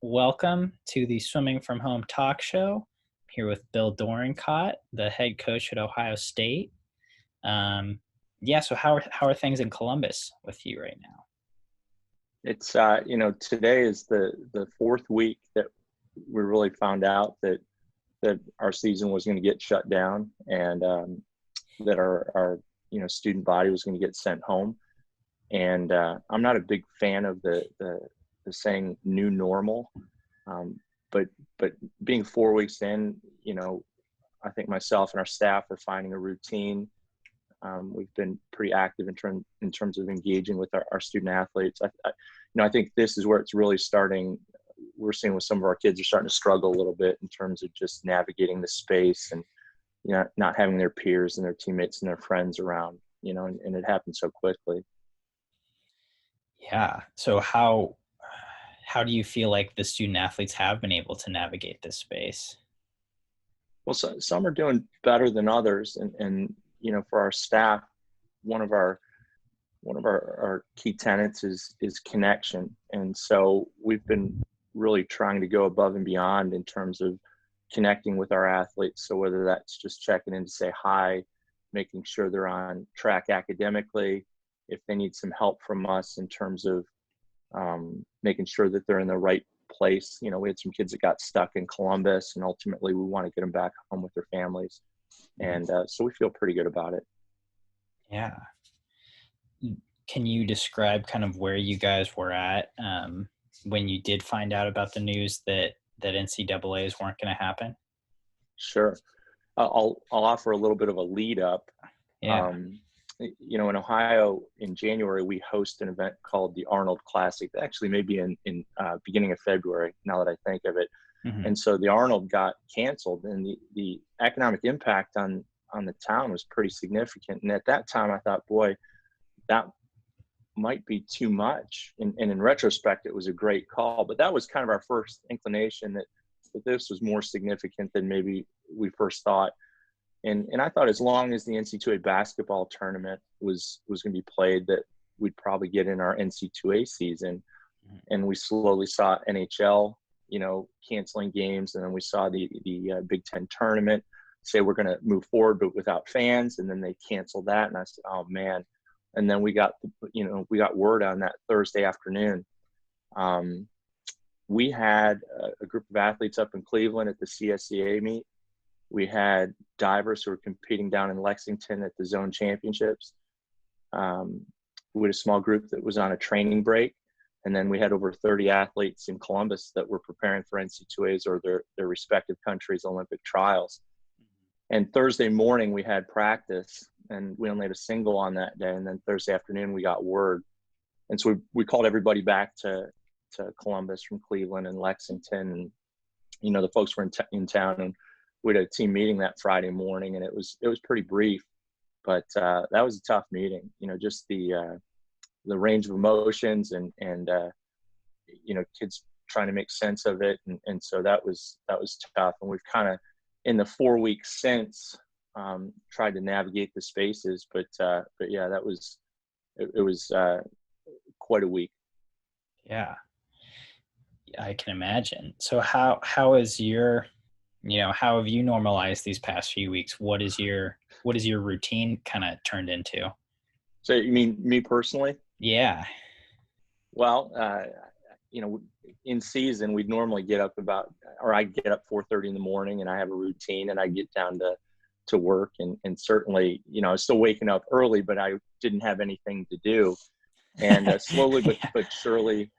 welcome to the Swimming from Home talk show. I'm here with Bill Dorenkott, the head coach at Ohio State. So how are things in Columbus with you right now? It's today is the fourth week that we really found out that our season was going to get shut down, and that our student body was going to get sent home. And I'm not a big fan of the saying new normal, but being 4 weeks in, I think myself and our staff are finding a routine. We've been pretty active in terms of engaging with our student athletes. I think this is where it's really starting. We're seeing with some of our kids are starting to struggle a little bit in terms of just navigating the space and, not having their peers and their teammates and their friends around, and it happened so quickly. Yeah. So how do you feel like the student athletes have been able to navigate this space? Well, some are doing better than others. And for our staff, one of our key tenets is connection. And so we've been really trying to go above and beyond in terms of connecting with our athletes. So whether that's just checking in to say hi, making sure they're on track academically, if they need some help from us in terms of making sure that they're in the right place. We had some kids that got stuck in Columbus, and ultimately we want to get them back home with their families. And so we feel pretty good about it. Yeah. Can you describe kind of where you guys were at when you did find out about the news that NCAAs weren't going to happen? Sure. I'll offer a little bit of a lead up. Yeah. In Ohio in January, we host an event called the Arnold Classic. Actually, maybe in beginning of February, now that I think of it. Mm-hmm. And so the Arnold got canceled, and the economic impact on the town was pretty significant. And at that time, I thought, boy, that might be too much. And in retrospect, it was a great call. But that was kind of our first inclination that this was more significant than maybe we first thought. And I thought as long as the NCAA basketball tournament was going to be played, that we'd probably get in our NCAA season. And we slowly saw NHL, canceling games. And then we saw the Big Ten tournament say we're going to move forward, but without fans. And then they canceled that. And I said, oh man. And then we got word on that Thursday afternoon. We had a group of athletes up in Cleveland at the CSCA meet. We had divers who were competing down in Lexington at the zone championships. We had a small group that was on a training break. And then we had over 30 athletes in Columbus that were preparing for NCAAs or their respective countries' Olympic trials. And Thursday morning we had practice, and we only had a single on that day. And then Thursday afternoon we got word. And so we called everybody back to Columbus from Cleveland and Lexington. And, the folks were in town, and we had a team meeting that Friday morning, and it was pretty brief, but that was a tough meeting. Just the range of emotions and kids trying to make sense of it, and so that was tough. And we've kind of in the 4 weeks since tried to navigate the spaces, but yeah, it was quite a week. Yeah, I can imagine. So how is your how have you normalized these past few weeks? What is your routine kind of turned into? So you mean me personally? Yeah. Well, in season, we'd normally get up I get up 4:30 in the morning, and I have a routine, and I get down to work. And certainly, I was still waking up early, but I didn't have anything to do. And slowly but surely,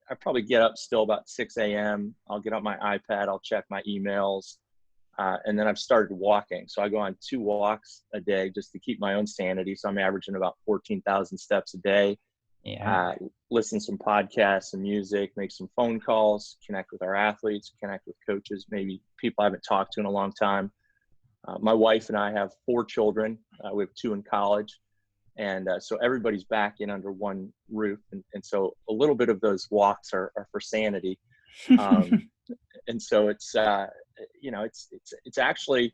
I probably get up still about 6 a.m. I'll get on my iPad, I'll check my emails, and then I've started walking. So I go on 2 walks a day just to keep my own sanity. So I'm averaging about 14,000 steps a day. Yeah. Listen to some podcasts and music, make some phone calls, connect with our athletes, connect with coaches, maybe people I haven't talked to in a long time. My wife and I have 4 children. We have 2 in college. And so everybody's back in under one roof. And so a little bit of those walks are for sanity. And so it's actually,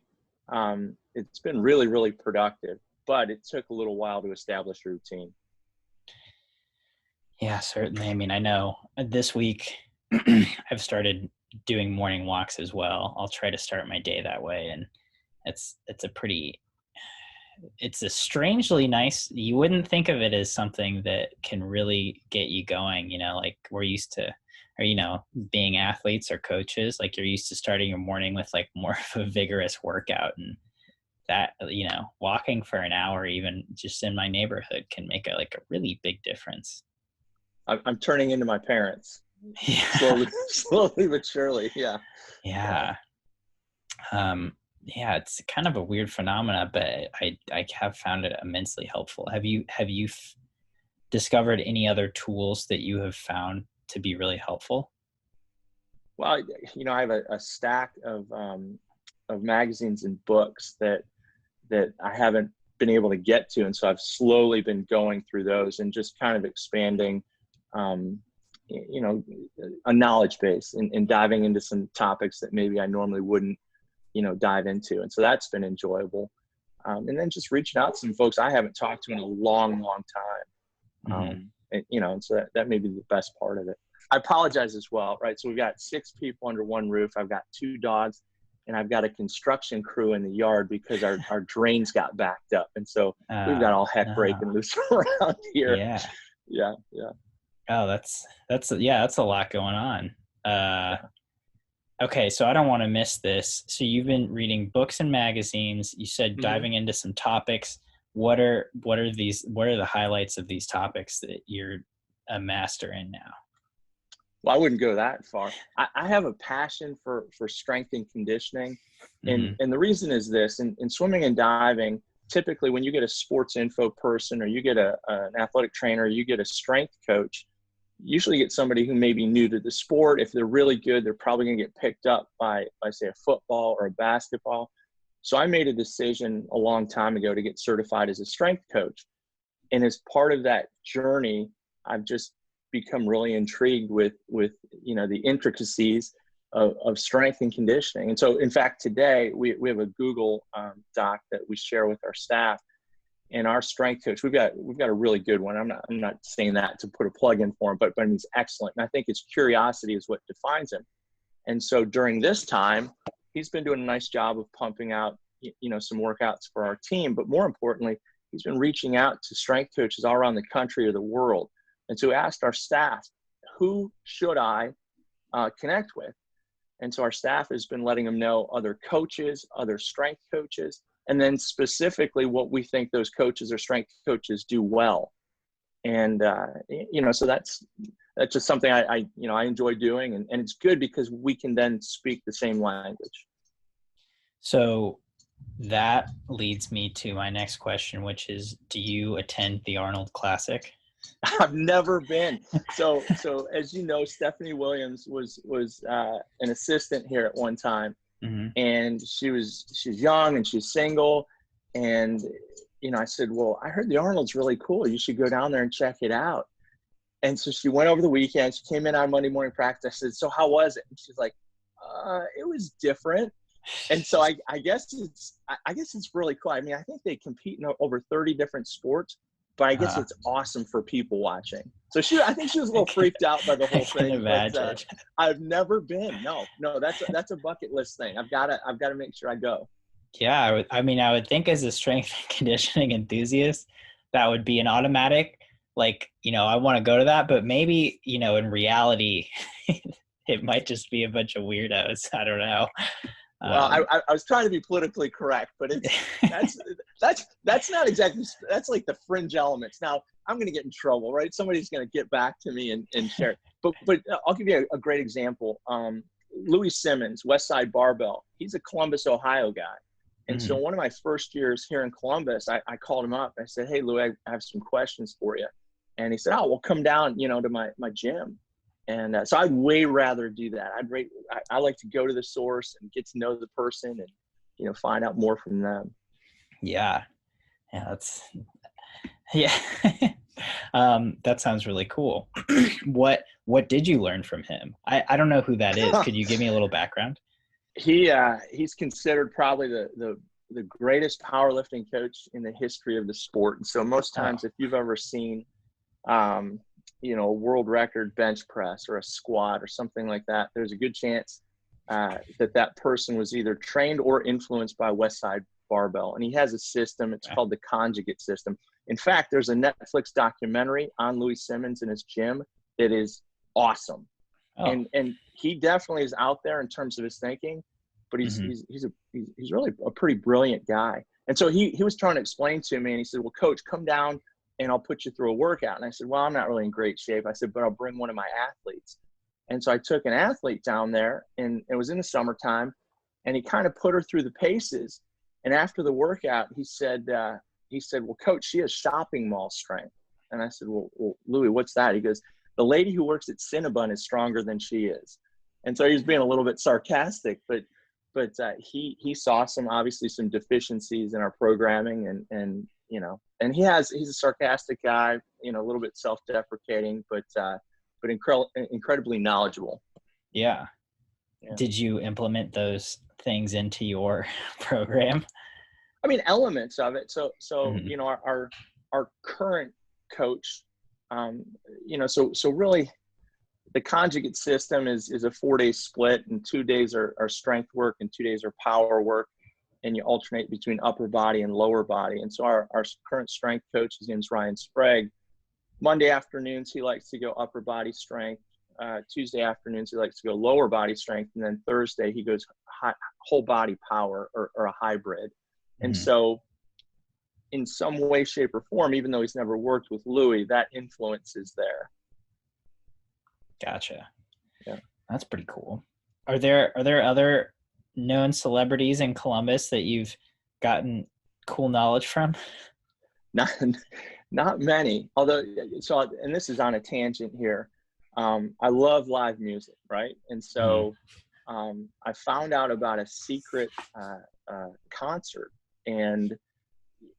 it's been really, really productive, but it took a little while to establish a routine. Yeah, certainly. I mean, I know this week I've started doing morning walks as well. I'll try to start my day that way, and it's a pretty it's a strangely nice, you wouldn't think of it as something that can really get you going, like we're used to, or being athletes or coaches, like you're used to starting your morning with like more of a vigorous workout, and that, walking for an hour even just in my neighborhood can make a really big difference. I'm turning into my parents Yeah. slowly, slowly but surely. Yeah. Yeah. Yeah. Yeah, it's kind of a weird phenomena, but I have found it immensely helpful. Have you discovered any other tools that you have found to be really helpful? Well, I have a stack of magazines and books that I haven't been able to get to. And so I've slowly been going through those and just kind of expanding, um, a knowledge base and diving into some topics that maybe I normally wouldn't, dive into. And so that's been enjoyable. And then just reaching out to some folks I haven't talked to in a long, long time. Hmm. And so that may be the best part of it. I apologize as well, right? So we've got 6 people under one roof. I've got 2 dogs, and I've got a construction crew in the yard because our drains got backed up. And so we've got all heck No. breaking loose around here. Yeah. Yeah, yeah. Oh, that's a lot going on. Okay, so I don't want to miss this. So you've been reading books and magazines. You said Mhm. diving into some topics. What are the highlights of these topics that you're a master in now? Well, I wouldn't go that far. I have a passion for strength and conditioning. And Hmm. the reason is this: in swimming and diving, typically when you get a sports info person or you get an athletic trainer, you get a strength coach, usually get somebody who may be new to the sport. If they're really good, they're probably going to get picked up by say a football or a basketball. So I made a decision a long time ago to get certified as a strength coach. And as part of that journey, I've just become really intrigued with the intricacies of strength and conditioning. And so in fact today we have a Google doc that we share with our staff, and our strength coach, we've got a really good one. I'm not saying that to put a plug in for him, but he's excellent. And I think his curiosity is what defines him. And so during this time, he's been doing a nice job of pumping out, some workouts for our team. But more importantly, he's been reaching out to strength coaches all around the country or the world. And so we asked our staff, who should I connect with? And so our staff has been letting them know other coaches, other strength coaches, and then specifically what we think those coaches or strength coaches do well. And, so that's just something I enjoy doing. And it's good because we can then speak the same language. So that leads me to my next question, which is, do you attend the Arnold Classic? I've never been. So as you know, Stephanie Williams was an assistant here at one time, Hmm. and she's young and she's single. And, I said, well, I heard the Arnold's really cool. You should go down there and check it out. And so she went over the weekend. She came in on Monday morning practice. I said, so how was it? And she's like, it was different. And so I guess it's really cool. I mean, I think they compete in over 30 different sports, but I guess Uh, it's awesome for people watching. So I think she was a I little can, freaked out by the I whole can thing, but imagine. I've never been. No, that's a bucket list thing. I've got to make sure I go. Yeah, I would think as a strength and conditioning enthusiast, that would be an automatic, like, I want to go to that, but maybe, in reality, it might just be a bunch of weirdos. I don't know. Well, Um, I was trying to be politically correct, but that's that's not exactly, that's like the fringe elements. Now I'm going to get in trouble, right? Somebody's going to get back to me and share. But I'll give you a great example. Lois Simmons, West Side Barbell. He's a Columbus, Ohio guy. And so mhm. one of my first years here in Columbus, I called him up. I said, hey, Louis, I have some questions for you. And he said, oh, well, come down, to my gym. And so I'd way rather do that. I like to go to the source and get to know the person and, find out more from them. Yeah, yeah, yeah. That sounds really cool. What did you learn from him? I don't know who that is. Could you give me a little background? He's considered probably the greatest powerlifting coach in the history of the sport. And so most Oh, times, if you've ever seen, um, a world record bench press or a squat or something like that, there's a good chance that person was either trained or influenced by Westside Barbell. And he has a system. It's called the conjugate system. In fact, there's a Netflix documentary on Lois Simmons in his gym that is awesome. And he definitely is out there in terms of his thinking, but he's really a pretty brilliant guy. And so he was trying to explain to me, and he said, well, coach, come down and I'll put you through a workout. And I said, well, I'm not really in great shape. I said, but I'll bring one of my athletes. And so I took an athlete down there, and it was in the summertime, and he kind of put her through the paces. And after the workout, he said, well, coach, she has shopping mall strength. And I said, well, Louis, what's that? He goes, the lady who works at Cinnabon is stronger than she is. And so he was being a little bit sarcastic, but he saw obviously some deficiencies in our programming, and he's a sarcastic guy, a little bit self-deprecating, but incredibly knowledgeable. Yeah. Did you implement those things into your program? I mean, elements of it. So our current coach, so really the conjugate system is a 4-day split, and 2 days are strength work and 2 days are power work. And you alternate between upper body and lower body. And so our current strength coach, his name's Ryan Sprague. Monday afternoons, he likes to go upper body strength. Tuesday afternoons, he likes to go lower body strength. And then Thursday, he goes whole body power or a hybrid. And so in some way, shape, or form, even though he's never worked with Louis, that influence is there. Gotcha. Yeah. That's pretty cool. Are there other known celebrities in Columbus that you've gotten cool knowledge from? Not many. Although, and this is on a tangent here. I love live music, right? And so I found out about a secret concert, and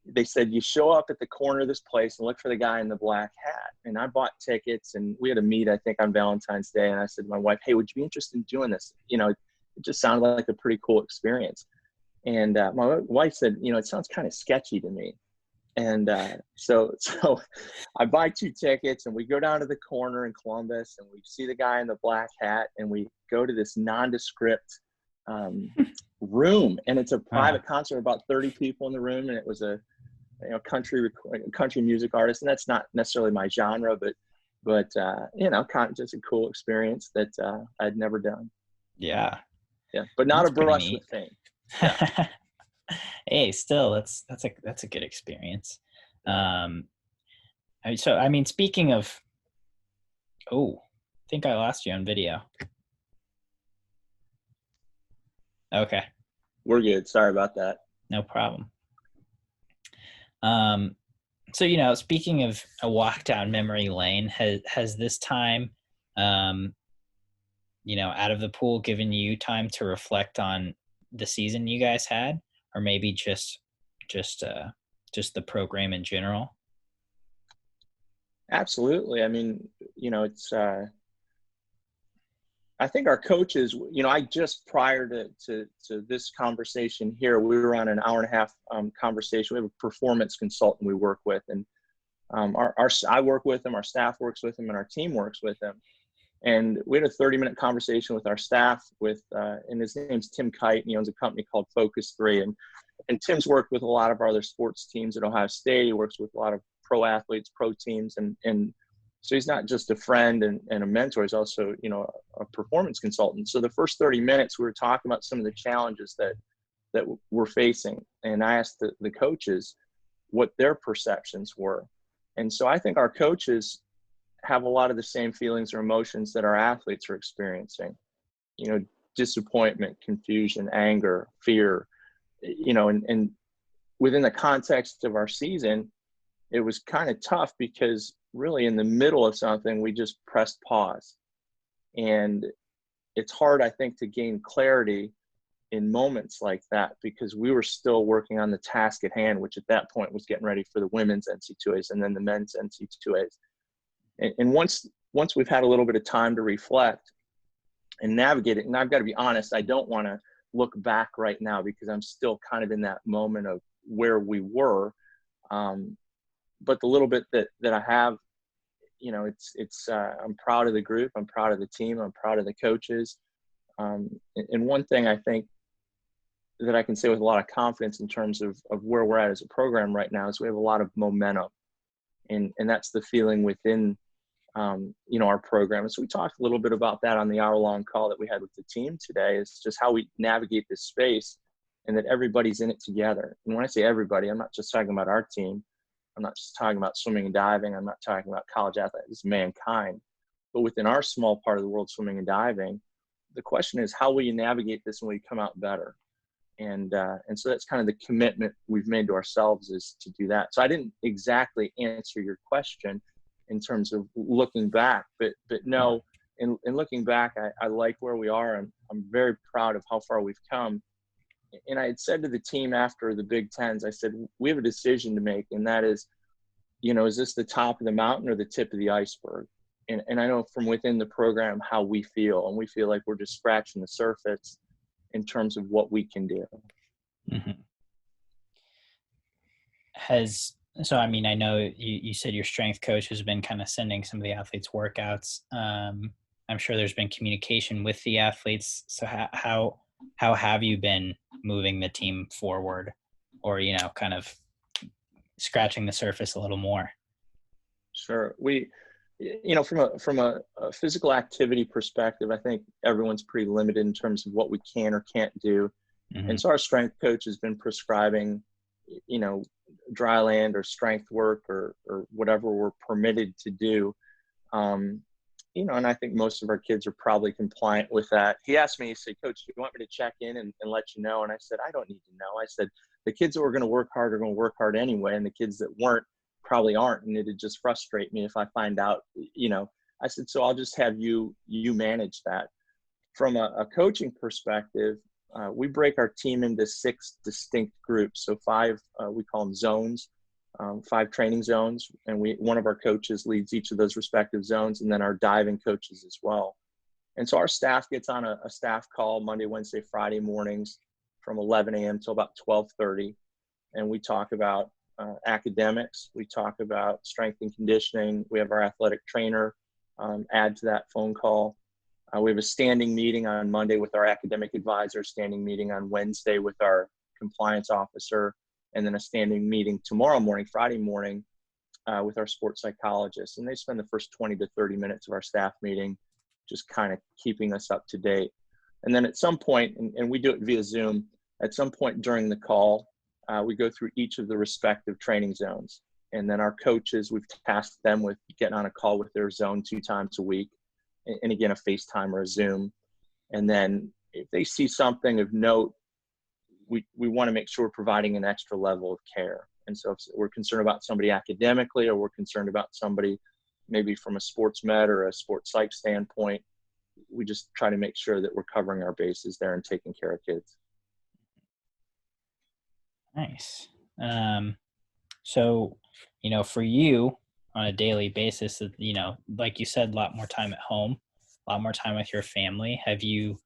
they said, you show up at the corner of this place and look for the guy in the black hat. And I bought tickets, and we had a meet, I think, on Valentine's Day. And I said to my wife, hey, would you be interested in doing this? It just sounded like a pretty cool experience. And my wife said, it sounds kind of sketchy to me. And so I buy 2 tickets, and we go down to the corner in Columbus, and we see the guy in the black hat, and we go to this nondescript room, and it's a private concert, about 30 people in the room, and it was a country music artist, and that's not necessarily my genre, but kind of just a cool experience that I'd never done. Yeah, but not a brush with fame. Yeah. Hey, still, that's a good experience. So I mean, speaking of, I think I lost you on video. Okay, we're good. Sorry about that. No problem. So speaking of a walk down memory lane, has this time, out of the pool, given you time to reflect on the season you guys had, or maybe just the program in general? Absolutely. I mean, it's I think our coaches, I just prior to this conversation here, we were on an 1.5 hour conversation. We have a performance consultant we work with, and I work with him, our staff works with him, and our team works with him. And we had a 30-minute conversation with our staff and his name's Tim Kite, and he owns a company called Focus 3. And Tim's worked with a lot of our other sports teams at Ohio State. He works with a lot of pro athletes, pro teams. And so he's not just a friend and a mentor, he's also, a performance consultant. So the first 30 minutes, we were talking about some of the challenges that we're facing. And I asked the coaches what their perceptions were. And so I think our coaches have a lot of the same feelings or emotions that our athletes are experiencing, disappointment, confusion, anger, fear, and within the context of our season, it was kind of tough because really in the middle of something, we just pressed pause. And it's hard, I think, to gain clarity in moments like that because we were still working on the task at hand, which at that point was getting ready for the women's NCAAs and then the men's NCAAs. And once we've had a little bit of time to reflect and navigate it, and I've got to be honest, I don't want to look back right now because I'm still kind of in that moment of where we were. But the little bit that I have I'm proud of the group. I'm proud of the team. I'm proud of the coaches. And one thing I think that I can say with a lot of confidence in terms of where we're at as a program right now is we have a lot of momentum, and that's the feeling within our program. And so we talked a little bit about that on the hour-long call that we had with the team today. Is just how we navigate this space, and that everybody's in it together. And when I say everybody, I'm not just talking about our team. I'm not just talking about swimming and diving. I'm not talking about college athletes. It's mankind. But within our small part of the world, swimming and diving, the question is, how will you navigate this when we come out better? And so that's kind of the commitment we've made to ourselves, is to do that. So I didn't exactly answer your question in terms of looking back, but no, in looking back, I like where we are. I'm very proud of how far we've come. And I had said to the team after the Big Tens, I said, we have a decision to make, and that is, is this the top of the mountain or the tip of the iceberg? And I know from within the program how we feel, and we feel like we're just scratching the surface in terms of what we can do. Mm-hmm. I know you said your strength coach has been kind of sending some of the athletes workouts. I'm sure there's been communication with the athletes. So how have you been moving the team forward, or, kind of scratching the surface a little more? Sure. We, from a physical activity perspective, I think everyone's pretty limited in terms of what we can or can't do. Mm-hmm. And so our strength coach has been prescribing, dry land or strength work or whatever we're permitted to do. And I think most of our kids are probably compliant with that. He asked me, he said, Coach, do you want me to check in and let you know? And I said, I don't need to know. I said, the kids that were going to work hard are going to work hard anyway. And the kids that weren't probably aren't. And it'd just frustrate me if I find out, I said, so I'll just have you manage that. From a coaching perspective, we break our team into 6 distinct groups. So 5, we call them zones. 5 training zones, and one of our coaches leads each of those respective zones, and then our diving coaches as well. And so our staff gets on a staff call Monday, Wednesday, Friday mornings from 11 a.m. till about 12:30, and we talk about academics. We talk about strength and conditioning. We have our athletic trainer add to that phone call. We have a standing meeting on Monday with our academic advisor, standing meeting on Wednesday with our compliance officer, and then a standing meeting tomorrow morning, Friday morning, with our sports psychologist. And they spend the first 20 to 30 minutes of our staff meeting just kind of keeping us up to date. And then at some point, and we do it via Zoom, at some point during the call, we go through each of the respective training zones. And then our coaches, we've tasked them with getting on a call with their zone 2 times a week. And again, a FaceTime or a Zoom. And then if they see something of note, we want to make sure we're providing an extra level of care. And so if we're concerned about somebody academically, or we're concerned about somebody maybe from a sports med or a sports psych standpoint, we just try to make sure that we're covering our bases there and taking care of kids. Nice. So, for you on a daily basis, like you said, a lot more time at home, a lot more time with your family. Have you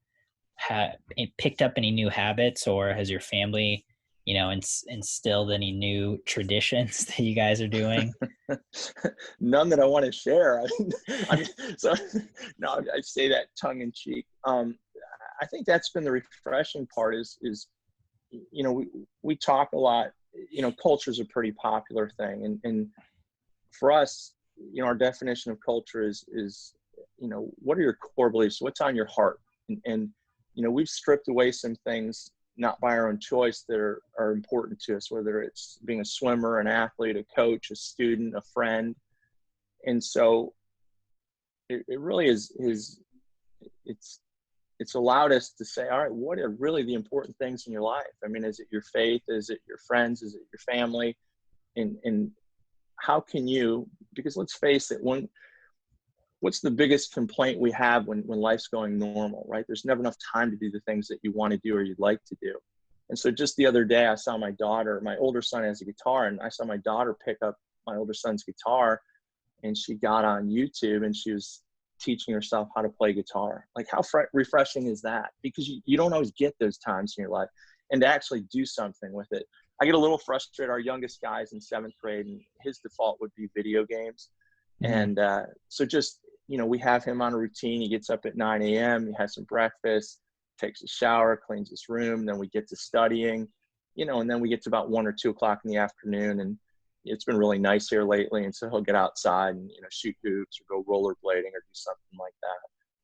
picked up any new habits, or has your family, instilled any new traditions that you guys are doing? None that I want to share. So no, I say that tongue in cheek. I think that's been the refreshing part is we talk a lot. Culture is a pretty popular thing, and for us, our definition of culture is what are your core beliefs? What's on your heart? And we've stripped away some things, not by our own choice, that are important to us, whether it's being a swimmer, an athlete, a coach, a student, a friend. And so it really is it's allowed us to say, all right, what are really the important things in your life? I mean, is it your faith? Is it your friends? Is it your family? And how can you, because let's face it, what's the biggest complaint we have when life's going normal, right? There's never enough time to do the things that you want to do or you'd like to do. And so just the other day, I saw my older son has a guitar, and I saw my daughter pick up my older son's guitar, and she got on YouTube and she was teaching herself how to play guitar. Like, how refreshing is that? Because you don't always get those times in your life, and to actually do something with it. I get a little frustrated. Our youngest guy is in 7th grade, and his default would be video games. Mm-hmm. And so just, we have him on a routine. He gets up at 9 a.m., he has some breakfast, takes a shower, cleans his room. Then we get to studying, and then we get to about 1 or 2 o'clock in the afternoon. And it's been really nice here lately. And so he'll get outside and, shoot hoops or go rollerblading or do something like that.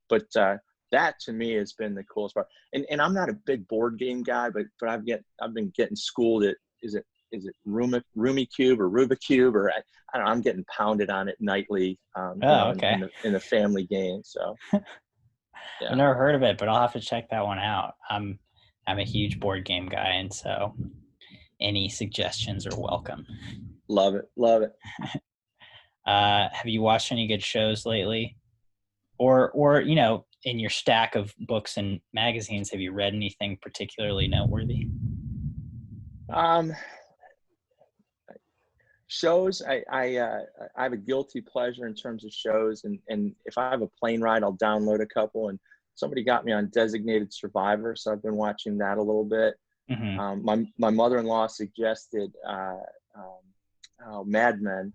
But that to me has been the coolest part. And I'm not a big board game guy, but I've been getting schooled at, is it Rumicube or Rubik's or I don't know, I'm getting pounded on it nightly, Oh, okay. in the family game. So I've yeah, never heard of it, but I'll have to check that one out. I'm a huge board game guy, and so any suggestions are welcome. love it, love it. Have you watched any good shows lately? Or in your stack of books and magazines, have you read anything particularly noteworthy? Um, Shows, I have a guilty pleasure in terms of shows, and if I have a plane ride, I'll download a couple. And somebody got me on Designated Survivor, so I've been watching that a little bit. Mm-hmm. My mother-in-law suggested Mad Men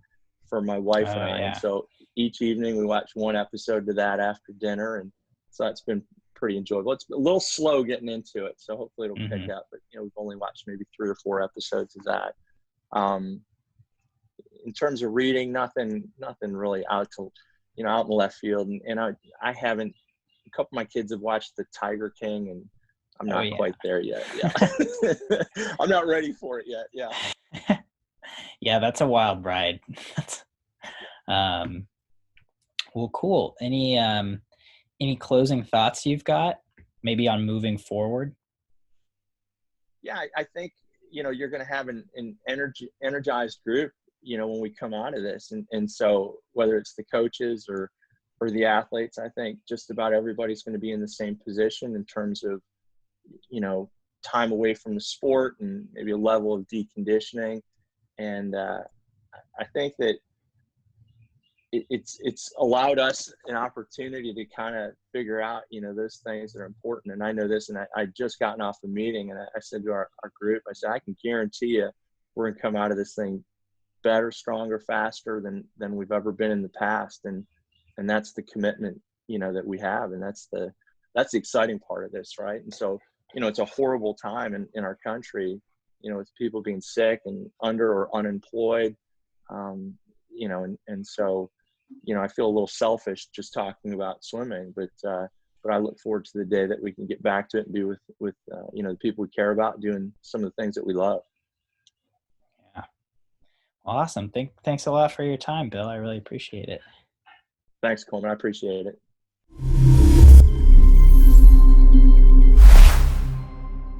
for my wife Oh, and I, and yeah. so each evening we watch one episode to that after dinner, and so that's been pretty enjoyable. It's a little slow getting into it, so hopefully it'll pick Mm-hmm. up. But we've only watched maybe 3 or 4 episodes of that. Um, in terms of reading, nothing really out in left field. And I haven't. A couple of my kids have watched The Tiger King, and I'm Oh, not yeah. quite there yet. Yeah, I'm not ready for it yet. Yeah. Yeah, that's a wild ride. um, well, cool. Any closing thoughts you've got, maybe on moving forward? Yeah, I think you're going to have an energized group. When we come out of this, and so whether it's the coaches or the athletes, I think just about everybody's going to be in the same position in terms of time away from the sport and maybe a level of deconditioning. And I think that it's allowed us an opportunity to kind of figure out those things that are important. And I know this, and I just gotten off a meeting, and I said to our group, I said, I can guarantee you we're going to come out of this thing better, stronger, faster than we've ever been in the past. And that's the commitment that we have, and that's the exciting part of this, right? And so it's a horrible time in our country, with people being sick and under or unemployed, and so I feel a little selfish just talking about swimming, but I look forward to the day that we can get back to it and be with the people we care about, doing some of the things that we love. Yeah. Awesome. Thanks a lot for your time, Bill. I really appreciate it. Thanks, Coleman. I appreciate it.